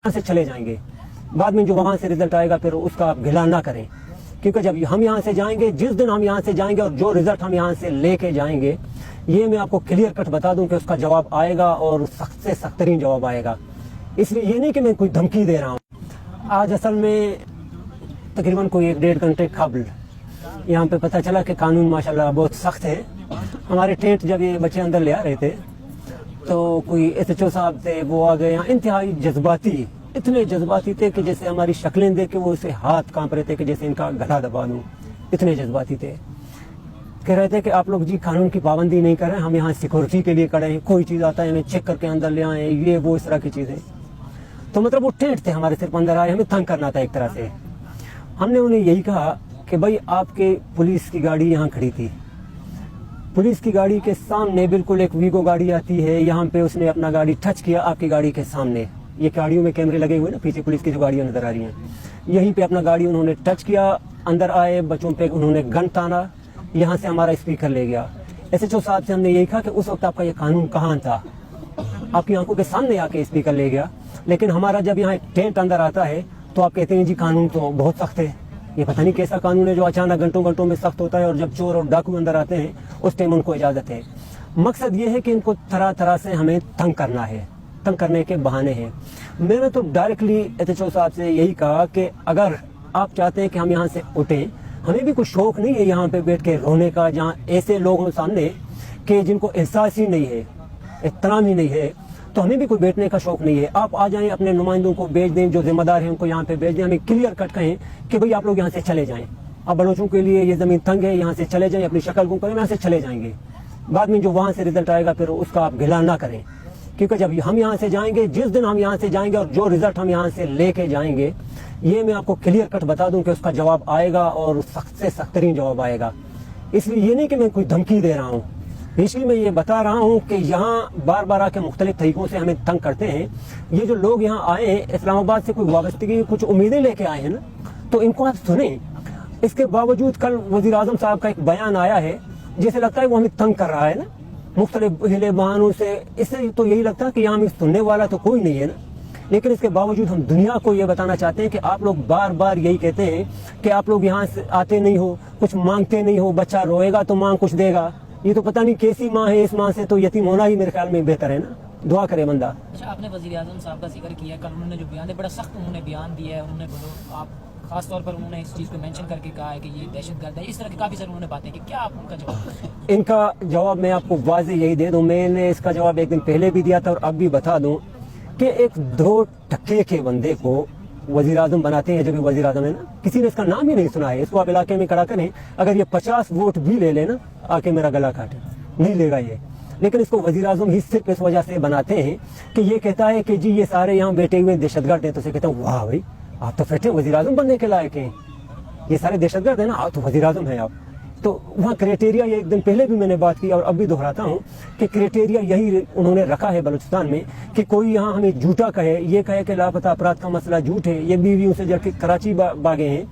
یہاں سے چلے جائیں گے. بعد میں جو وہاں سے رزلٹ آئے گا پھر اس کا آپ گلا نہ کریں, کیونکہ جب ہم یہاں سے جائیں گے, جس دن ہم یہاں سے جائیں گے اور جو رزلٹ ہم یہاں سے لے کے جائیں گے, یہ میں آپ کو کلیئر کٹ بتا دوں کہ اس کا جواب آئے گا اور سخت سے سخت ترین جواب آئے گا. اس لیے یہ نہیں کہ میں کوئی دھمکی دے رہا ہوں. آج اصل میں تقریباً کوئی 1.5 گھنٹے قبل یہاں پہ پتہ چلا کہ قانون ماشاءاللہ بہت سخت ہے. ہمارے ٹینٹ جب یہ بچے اندر لے آ رہے تھے تو کوئی ایس ایچ او صاحب تھے, وہ آ گئے یہاں انتہائی جذباتی, اتنے جذباتی تھے کہ جیسے ہماری شکلیں دیکھ کے وہ اسے ہاتھ کانپ رہے تھے کہ جیسے ان کا گلا دبا دوں, اتنے جذباتی تھے. کہہ رہے تھے کہ آپ لوگ جی قانون کی پابندی نہیں کر رہے ہیں, ہم یہاں سیکورٹی کے لیے کھڑے ہیں, کوئی چیز آتا ہے ہمیں چیک کر کے اندر لے آئیں, یہ وہ اس طرح کی چیزیں. تو مطلب وہ ٹینٹ تھے ہمارے صرف اندر آئے, ہمیں تنگ کرنا تھا ایک طرح سے. ہم نے انہیں یہی کہا کہ بھائی آپ کے پولیس کی گاڑی یہاں کھڑی تھی, پولیس کی گاڑی کے سامنے بالکل ایک ویگو گاڑی آتی ہے, یہاں پہ اس نے اپنا گاڑی ٹچ کیا آپ کی گاڑی کے سامنے. یہ گاڑیوں میں کیمرے لگے ہوئے نا, پیچھے پولیس کی جو گاڑیاں نظر آ رہی ہیں, یہیں پہ اپنا گاڑی انہوں نے ٹچ کیا, اندر آئے, بچوں پہ انہوں نے گن تانا, یہاں سے ہمارا اسپیکر لے گیا. ایس ایچ او صاحب سے ہم نے یہی کہا کہ اس وقت آپ کا یہ قانون کہاں تھا, آپ کی آنکھوں کے سامنے آ کے اسپیکر لے گیا, لیکن ہمارا جب یہاں ایک ٹینٹ اندر آتا ہے تو آپ کہتے ہیں جی قانون تو بہت سخت ہے. یہ پتہ نہیں کیسا قانون ہے جو اچانک گھنٹوں گھنٹوں میں سخت ہوتا ہے, اور جب چور اور ڈاکو اندر آتے ہیں اس ٹائم ان کو اجازت ہے. مقصد یہ ہے کہ ان کو طرح طرح سے ہمیں تنگ کرنا ہے, تنگ کرنے کے بہانے ہیں. میں نے تو ڈائریکٹلی ایس ایچ او صاحب سے یہی کہا کہ اگر آپ چاہتے ہیں کہ ہم یہاں سے اٹھیں, ہمیں بھی کوئی شوق نہیں ہے یہاں پہ بیٹھ کے رونے کا, جہاں ایسے لوگ ہوں سامنے کہ جن کو احساس ہی نہیں ہے, احترام ہی نہیں ہے, تو ہمیں بھی کوئی بیٹھنے کا شوق نہیں ہے. آپ آ جائیں, اپنے نمائندوں کو بھیج دیں, جو ذمہ دار ہیں ان کو یہاں پہ بھیج دیں, ہمیں کلیئر کٹ کہیں کہ بھئی آپ لوگ یہاں سے چلے جائیں, اب بلوچوں کے لیے یہ زمین تنگ ہے, یہاں سے چلے جائیں, اپنی شکل گم کریں, یہاں سے چلے جائیں گے. بعد میں جو وہاں سے رزلٹ آئے گا پھر اس کا آپ گلا نہ کریں, کیونکہ جب ہم یہاں سے جائیں گے, جس دن ہم یہاں سے جائیں گے اور جو رزلٹ ہم یہاں سے لے کے جائیں گے, یہ میں آپ کو کلیئر کٹ بتا دوں کہ اس کا جواب آئے گا اور سخت سے سخت ترین جواب آئے گا. اس لیے یہ نہیں کہ میں کوئی دھمکی دے رہا ہوں, اس لیے میں یہ بتا رہا ہوں کہ یہاں بار بار آ کے مختلف طریقوں سے ہمیں تنگ کرتے ہیں. یہ جو لوگ یہاں آئے ہیں اسلام آباد سے کوئی وابستگی, کچھ امیدیں لے کے آئے ہیں نا, تو ان کو آپ سنیں. اس کے باوجود کل وزیر اعظم صاحب کا ایک بیان آیا ہے, جیسے لگتا ہے وہ ہمیں تنگ کر رہا ہے نا, مختلف ہیلے بہانوں سے. اس سے تو یہی لگتا ہے کہ یہاں ہمیں سننے والا تو کوئی نہیں ہے نا, لیکن اس کے باوجود ہم دنیا کو یہ بتانا چاہتے ہیں کہ آپ لوگ بار بار یہی کہتے ہیں کہ آپ لوگ یہاں سے آتے نہیں ہو, کچھ مانگتے نہیں ہو, بچہ روئے گا تو ماں کچھ دے گا. یہ تو پتہ نہیں کیسی ماں ہے, اس ماں سے تو یتیم ہونا ہی میرے خیال میں بہتر ہے نا. دعا کرے بندہ. اچھا, آپ نے وزیر اعظم صاحب کا ذکر کیا, کل انہوں نے جو بیان دیا بڑا سخت انہوں نے بیان دیا ہے. انہوں نے آپ خاص طور پر انہوں نے اس چیز کو مینشن کر کے کہا ہے کہ یہ دہشت گرد ہے, اس طرح کی کافی ساری انہوں نے باتیں کی. کیا آپ ان کا جواب؟ ان کا جواب میں آپ کو واضح یہی دے دوں, میں نے اس کا جواب ایک دن پہلے بھی دیا تھا اور اب بھی بتا دوں کہ ایک 2 ٹکے کے بندے کو وزیر اعظم بناتے ہیں. جب وزیر اعظم ہے نا, کسی نے اس کا نام ہی نہیں سنا ہے, اس کو آپ علاقے میں کھڑا کریں, اگر یہ 50 ووٹ بھی لے لے نا, آ کے میرا گلا کاٹے, نہیں لے گا یہ. لیکن اس کو وزیر اعظم ہی صرف اس وجہ سے بناتے ہیں کہ یہ کہتا ہے کہ جی یہ سارے یہاں بیٹھے ہوئے دہشت گرد ہیں, تو اسے کہتا ہوں واہ بھائی آپ تو بیٹھے وزیر اعظم بننے کے لائق ہیں, یہ سارے دہشت گرد ہیں نا, آپ تو وزیر اعظم ہیں آپ. تو وہاں کرائٹیریا, یہ ایک دن پہلے بھی میں نے بات کی اور اب بھی دہراتا ہوں کہ کرائٹیریا یہی انہوں نے رکھا ہے بلوچستان میں کہ کوئی یہاں ہمیں جھوٹا کہے, یہ کہے کہ لاپتہ افراد کا مسئلہ جھوٹ ہے, یہ بیویوں سے جڑ کے کراچی بھاگے ہیں,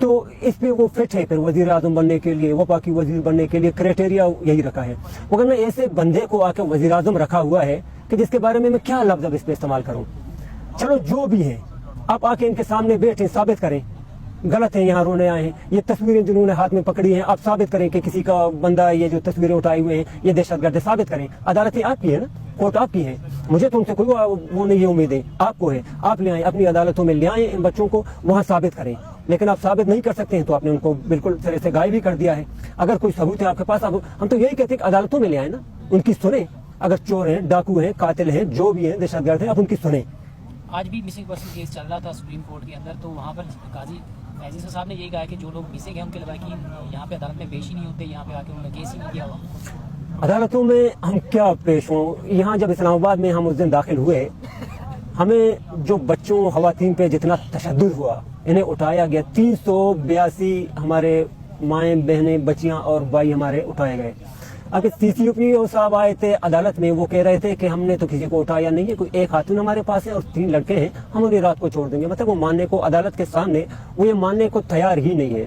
تو اس پہ وہ فٹ ہے پھر وزیر اعظم بننے کے لیے, وفاقی وزیر بننے کے لیے. کرائٹیریا یہی رکھا ہے. مگر میں ایسے بندے کو آ کے وزیر اعظم رکھا ہوا ہے کہ جس کے بارے میں کیا لفظ اب اس پہ استعمال کروں. چلو جو بھی ہے, آپ آ کے ان کے سامنے بیٹھیں, ثابت کریں غلط ہیں, یہاں رونے آئے ہیں. یہ تصویریں جنہوں نے ہاتھ میں پکڑی ہیں, آپ ثابت کریں کہ کسی کا بندہ, یہ جو تصویریں اٹھائے ہوئے ہیں یہ دہشت گرد ہے, ثابت کریں. عدالتیں آپ کی ہے نا, کورٹ آپ کی ہے, مجھے تو ان سے کوئی وہ نہیں, یہ امیدیں آپ کو ہے. آپ لے آئیں, اپنی عدالتوں میں لے آئیں ان بچوں کو, وہاں ثابت کریں. لیکن آپ ثابت نہیں کر سکتے ہیں تو آپ نے ان کو بالکل سرے سے غائب بھی کر دیا ہے. اگر کوئی ثبوت ہے آپ کے پاس, ہم تو یہی کہتے ہیں کہ عدالتوں میں لے آئیں نا, ان کی سنیں. اگر چور ہیں, ڈاکو ہیں, قاتل ہیں, جو بھی ہیں, دہشت گرد ہیں, آپ ان کی سنیں. آج بھی مسنگ پرسن کیس چل رہا تھا سپریم کورٹ کے اندر, تو وہاں پر قاضی فیضی صاحب نے یہی کہا کہ جو لوگ مسنگ ہیں ان کے لواحقین یہاں پہ عدالت میں پیش ہی نہیں ہوتے, یہاں پہ آ کے انہوں نے کیس ہی نہیں کیا ہوا. عدالتوں میں ہم کیا پیش ہوں. یہاں جب اسلام آباد میں ہم اس دن داخل ہوئے, ہمیں جو بچوں خواتین پہ جتنا تشدد ہوا, انہیں اٹھایا گیا. 382 ہمارے مائیں بہنیں بچیاں اور بھائی ہمارے اٹھائے گئے. اب سی سی پی او صاحب آئے تھے عدالت میں, وہ کہہ رہے تھے کہ ہم نے تو کسی کو اٹھایا نہیں ہے, کوئی ایک خاتون ہمارے پاس ہے اور 3 لڑکے ہیں, ہم انہیں رات کو چھوڑ دیں گے. مطلب وہ ماننے کو عدالت کے سامنے وہ یہ ماننے کو تیار ہی نہیں ہے.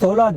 16